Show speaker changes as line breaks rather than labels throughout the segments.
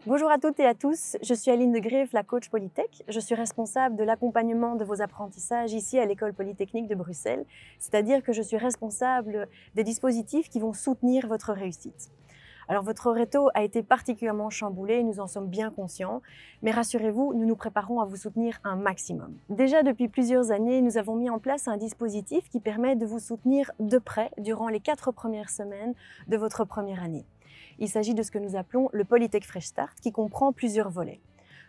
Bonjour à toutes et à tous, je suis Aline de Greef, la coach Polytech. Je suis responsable de l'accompagnement de vos apprentissages ici à l'École Polytechnique de Bruxelles, c'est-à-dire que je suis responsable des dispositifs qui vont soutenir votre réussite. Alors votre réto a été particulièrement chamboulé, nous en sommes bien conscients, mais rassurez-vous, nous nous préparons à vous soutenir un maximum. Déjà depuis plusieurs années, nous avons mis en place un dispositif qui permet de vous soutenir de près durant les 4 premières semaines de votre première année. Il s'agit de ce que nous appelons le Polytech Fresh Start, qui comprend plusieurs volets.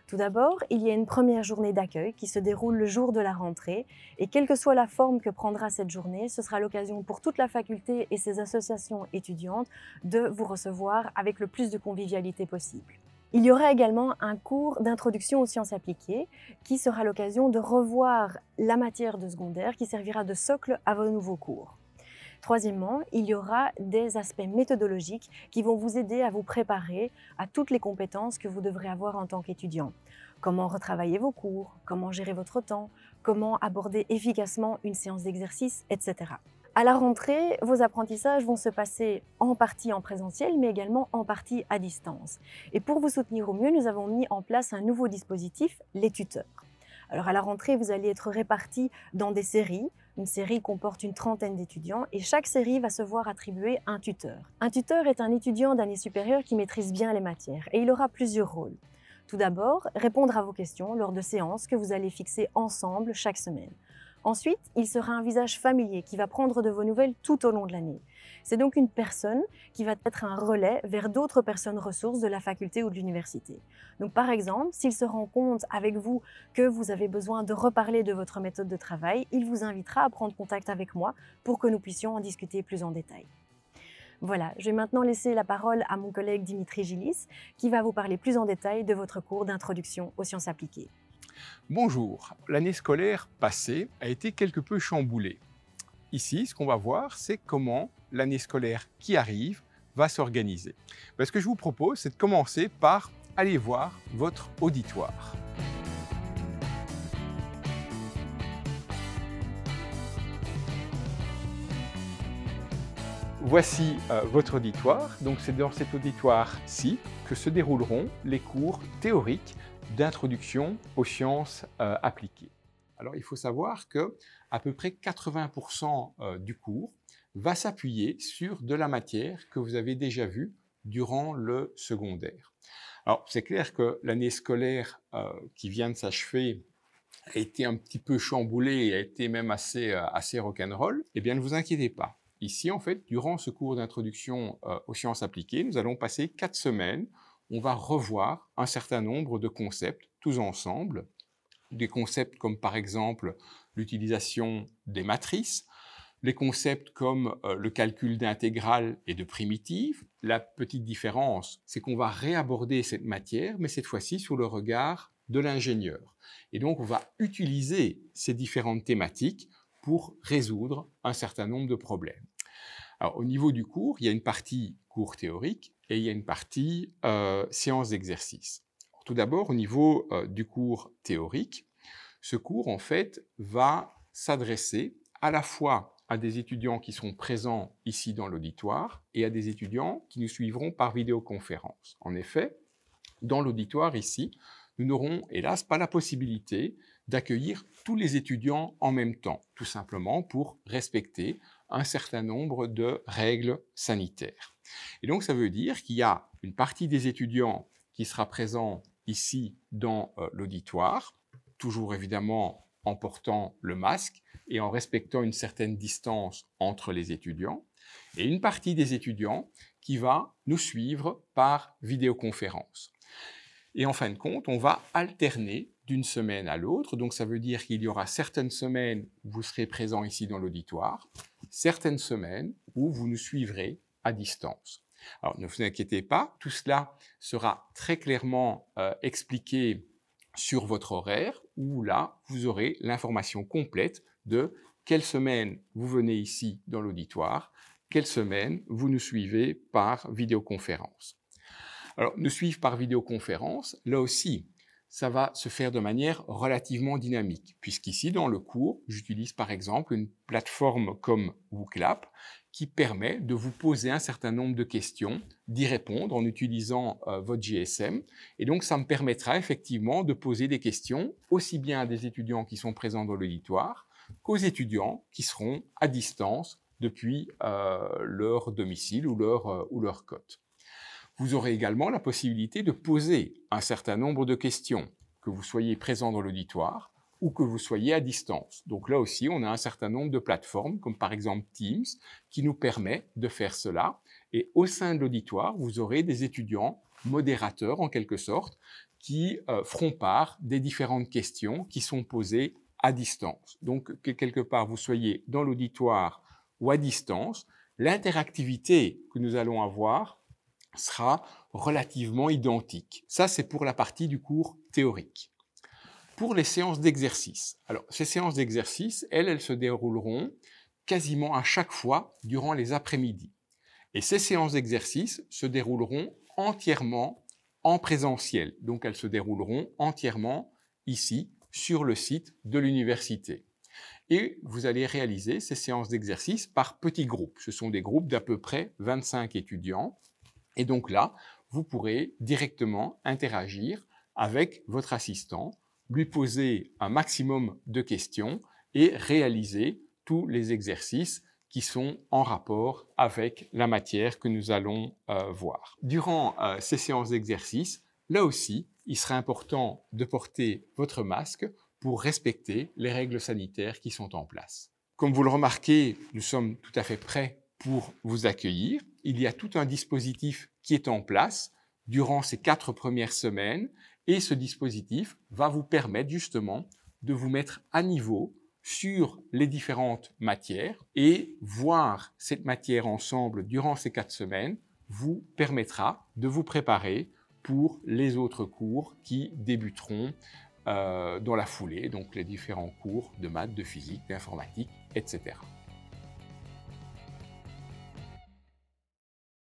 Tout d'abord, il y a une première journée d'accueil qui se déroule le jour de la rentrée et quelle que soit la forme que prendra cette journée, ce sera l'occasion pour toute la faculté et ses associations étudiantes de vous recevoir avec le plus de convivialité possible. Il y aura également un cours d'introduction aux sciences appliquées qui sera l'occasion de revoir la matière de secondaire qui servira de socle à vos nouveaux cours. Troisièmement, il y aura des aspects méthodologiques qui vont vous aider à vous préparer à toutes les compétences que vous devrez avoir en tant qu'étudiant. Comment retravailler vos cours, comment gérer votre temps, comment aborder efficacement une séance d'exercice, etc. À la rentrée, vos apprentissages vont se passer en partie en présentiel, mais également en partie à distance. Et pour vous soutenir au mieux, nous avons mis en place un nouveau dispositif, les tuteurs. Alors à la rentrée, vous allez être répartis dans des séries. Une série comporte une trentaine d'étudiants et chaque série va se voir attribuer un tuteur. Un tuteur est un étudiant d'année supérieure qui maîtrise bien les matières et il aura plusieurs rôles. Tout d'abord, répondre à vos questions lors de séances que vous allez fixer ensemble chaque semaine. Ensuite, il sera un visage familier qui va prendre de vos nouvelles tout au long de l'année. C'est donc une personne qui va être un relais vers d'autres personnes ressources de la faculté ou de l'université. Donc par exemple, s'il se rend compte avec vous que vous avez besoin de reparler de votre méthode de travail, il vous invitera à prendre contact avec moi pour que nous puissions en discuter plus en détail. Voilà, je vais maintenant laisser la parole à mon collègue Dimitri Gilis qui va vous parler plus en détail de votre cours d'introduction aux sciences appliquées.
Bonjour, l'année scolaire passée a été quelque peu chamboulée. Ici, ce qu'on va voir, c'est comment l'année scolaire qui arrive va s'organiser. Ce que je vous propose, c'est de commencer par aller voir votre auditoire. Voici votre auditoire. Donc c'est dans cet auditoire-ci que se dérouleront les cours théoriques d'introduction aux sciences appliquées. Alors il faut savoir que à peu près 80% du cours va s'appuyer sur de la matière que vous avez déjà vue durant le secondaire. Alors c'est clair que l'année scolaire qui vient de s'achever a été un petit peu chamboulée et a été même assez rock'n'roll. Eh bien ne vous inquiétez pas. Ici en fait, durant ce cours d'introduction aux sciences appliquées, nous allons passer 4 semaines. On va revoir un certain nombre de concepts tous ensemble. Des concepts comme par exemple l'utilisation des matrices, les concepts comme le calcul d'intégrales et de primitives. La petite différence, c'est qu'on va réaborder cette matière, mais cette fois-ci sous le regard de l'ingénieur. Et donc, on va utiliser ces différentes thématiques pour résoudre un certain nombre de problèmes. Alors, au niveau du cours, il y a une partie cours théorique et il y a une partie séance d'exercice. Tout d'abord, au niveau du cours théorique, ce cours, en fait, va s'adresser à la fois à des étudiants qui sont présents ici dans l'auditoire et à des étudiants qui nous suivront par vidéoconférence. En effet, dans l'auditoire ici, nous n'aurons hélas pas la possibilité d'accueillir tous les étudiants en même temps, tout simplement pour respecter un certain nombre de règles sanitaires. Et donc ça veut dire qu'il y a une partie des étudiants qui sera présent ici dans l'auditoire, toujours évidemment en portant le masque et en respectant une certaine distance entre les étudiants, et une partie des étudiants qui va nous suivre par vidéoconférence. Et en fin de compte, on va alterner d'une semaine à l'autre, donc ça veut dire qu'il y aura certaines semaines où vous serez présent ici dans l'auditoire, certaines semaines où vous nous suivrez à distance. Alors ne vous inquiétez pas, tout cela sera très clairement expliqué sur votre horaire, où là, vous aurez l'information complète de quelle semaine vous venez ici dans l'auditoire, quelle semaine vous nous suivez par vidéoconférence. Alors, nous suivre par vidéoconférence, là aussi, ça va se faire de manière relativement dynamique, puisqu'ici, dans le cours, j'utilise par exemple une plateforme comme WooClap, qui permet de vous poser un certain nombre de questions, d'y répondre en utilisant votre GSM. Et donc, ça me permettra effectivement de poser des questions aussi bien à des étudiants qui sont présents dans l'auditoire qu'aux étudiants qui seront à distance depuis leur domicile ou leur cote. Vous aurez également la possibilité de poser un certain nombre de questions, que vous soyez présent dans l'auditoire ou que vous soyez à distance. Donc là aussi, on a un certain nombre de plateformes, comme par exemple Teams, qui nous permet de faire cela. Et au sein de l'auditoire, vous aurez des étudiants modérateurs, en quelque sorte, qui feront part des différentes questions qui sont posées à distance. Donc, que quelque part, vous soyez dans l'auditoire ou à distance, l'interactivité que nous allons avoir sera relativement identique. Ça, c'est pour la partie du cours théorique. Pour les séances d'exercice. Alors, ces séances d'exercice, elles se dérouleront quasiment à chaque fois durant les après-midi. Et ces séances d'exercice se dérouleront entièrement en présentiel. Donc, elles se dérouleront entièrement ici, sur le site de l'université. Et vous allez réaliser ces séances d'exercice par petits groupes. Ce sont des groupes d'à peu près 25 étudiants. Et donc là, vous pourrez directement interagir avec votre assistant, lui poser un maximum de questions et réaliser tous les exercices qui sont en rapport avec la matière que nous allons voir. Durant ces séances d'exercice, là aussi, il sera important de porter votre masque pour respecter les règles sanitaires qui sont en place. Comme vous le remarquez, nous sommes tout à fait prêts pour vous accueillir. Il y a tout un dispositif qui est en place durant ces 4 premières semaines et ce dispositif va vous permettre justement de vous mettre à niveau sur les différentes matières et voir cette matière ensemble durant ces 4 semaines vous permettra de vous préparer pour les autres cours qui débuteront dans la foulée, donc les différents cours de maths, de physique, d'informatique, etc.